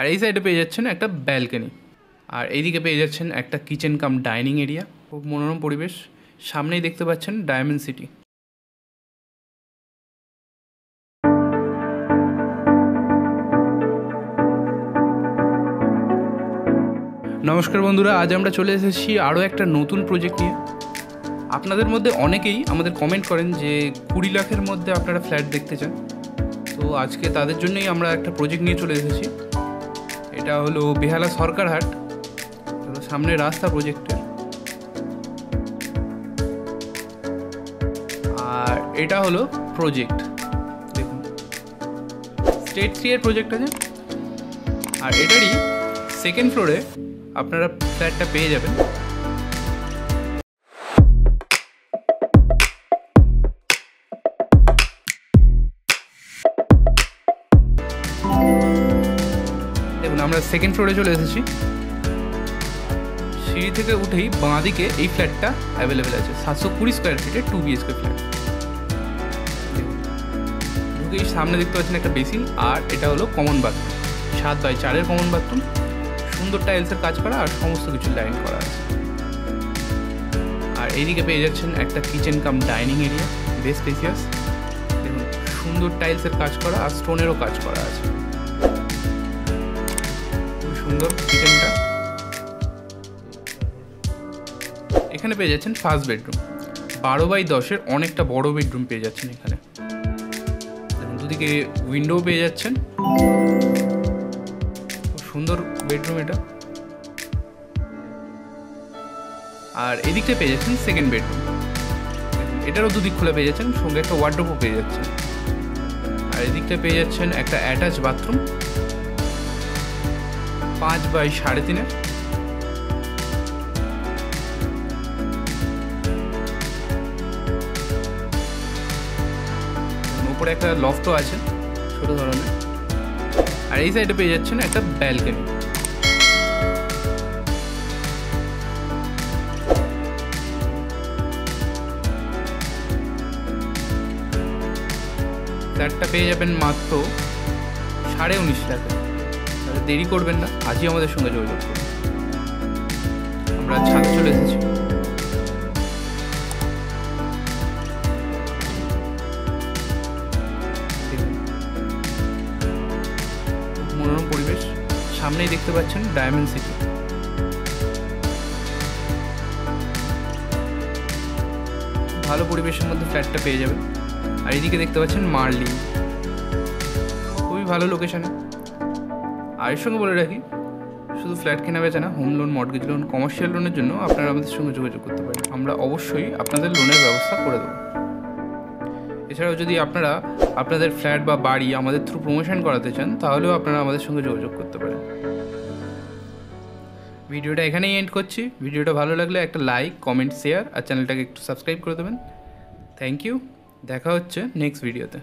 আর এই সাইডে পেয়ে যাচ্ছেন একটা ব্যালকনি, আর এইদিকে পেয়ে যাচ্ছেন একটা কিচেন কাম ডাইনিং এরিয়া। খুব মনোরম পরিবেশ। সামনেই দেখতে পাচ্ছেন ডায়মন্ড সিটি। নমস্কার বন্ধুরা, আজ আমরা চলে এসেছি আরও একটা নতুন প্রজেক্ট নিয়ে। আপনাদের মধ্যে অনেকেই আমাদের কমেন্ট করেন যে 20 লাখের মধ্যে আপনারা ফ্ল্যাট দেখতে চান, তো আজকে তাদের জন্যই আমরা একটা প্রজেক্ট নিয়ে চলে এসেছি। এটা হলো বেহালা সরকারহাট, সামনে রাস্তা প্রজেক্টের। আর এটা হলো প্রজেক্ট, দেখুন স্টেট 3 এর প্রজেক্ট আছে। আর এটারই সেকেন্ড ফ্লোরে আপনারা ফ্ল্যাটটা পেয়ে যাবেন। দেখুন আমরা সেকেন্ড ফ্লোরে চলে এসেছি। সিঁড়ি থেকে উঠেই বাঁ দিকে এই ফ্ল্যাটটা অ্যাভেলেবেল আছে, 720 স্কোয়ার ফিটের 2 BHK ফ্ল্যাট। ঢুকেই সামনে দেখতে পাচ্ছেন একটা বেসিন, আর এটা হলো কমন বাথরুম, 7x4 এর কমন বাথরুম। সুন্দর টাইলসের কাজ করা আর সমস্ত কিছু লাইন করা আছে। আর এইদিকে পেয়ে যাচ্ছেন একটা কিচেন কাম ডাইনিং এরিয়া, বেশ স্পেসিয়াস। দেখুন সুন্দর টাইলসের কাজ করা আর স্টোনেরও কাজ করা আছে। খুব সুন্দর কিচেনটা। এখানে পেয়ে যাচ্ছেন ফার্স্ট বেডরুম, 12x10 অনেকটা বড় বেডরুম পেয়ে যাচ্ছেন এখানে। দেখুন দুদিকে উইন্ডো পেয়ে যাচ্ছেন। খুব সুন্দর বেডরুম এটা। আর এদিকটা পেয়ে যাচ্ছেন সেকেন্ড বেডরুম, এটারও দুদিক খুলে পেয়ে যাচ্ছেন, সঙ্গে একটা ওয়ার্ডরোবও পেয়ে যাচ্ছেন। আর এদিকটা পেয়ে যাচ্ছেন একটা অ্যাটাচ বাথরুম, 5x3.5। উপরে একটা লফটও আছে ছোট ধরনের। আর এই সাইডে পেয়ে যাচ্ছেন একটা ব্যালকনি। ফ্ল্যাটটা পেয়ে যাবেন মাত্র 19.5 লাখে। তাহলে দেরি করবেন না, আজই আমাদের সঙ্গে যোগাযোগ করুন। আমরা ছাদে চলে এসেছি। মনোরম পরিবেশ। সামনেই দেখতে পাচ্ছেন ডায়মন্ড সিটি। ভালো পরিবেশের মধ্যে ফ্ল্যাটটা পেয়ে যাবেন। আর এদিকে দেখতে পাচ্ছেন মার্লি, খুবই ভালো লোকেশানে। আর এর সঙ্গে বলে রাখি, শুধু ফ্ল্যাট কেনা বেচা না, home loan, mortgage loan, commercial লোনের জন্য আপনারা আমাদের সঙ্গে যোগাযোগ করতে পারেন। আমরা অবশ্যই আপনাদের লোনের ব্যবস্থা করে দেবো। এছাড়াও যদি আপনারা আপনাদের ফ্ল্যাট বা বাড়ি আমাদের থ্রু প্রমোশন করাতে চান, তাহলেও আপনারা আমাদের সঙ্গে যোগাযোগ করতে পারেন। ভিডিওটা এখানেই এন্ড করছি। ভিডিওটা ভালো লাগলে একটা লাইক, কমেন্ট, শেয়ার আর চ্যানেলটাকে একটু সাবস্ক্রাইব করে দেবেন। Thank you. দেখা হচ্ছে নেক্সট ভিডিওতে।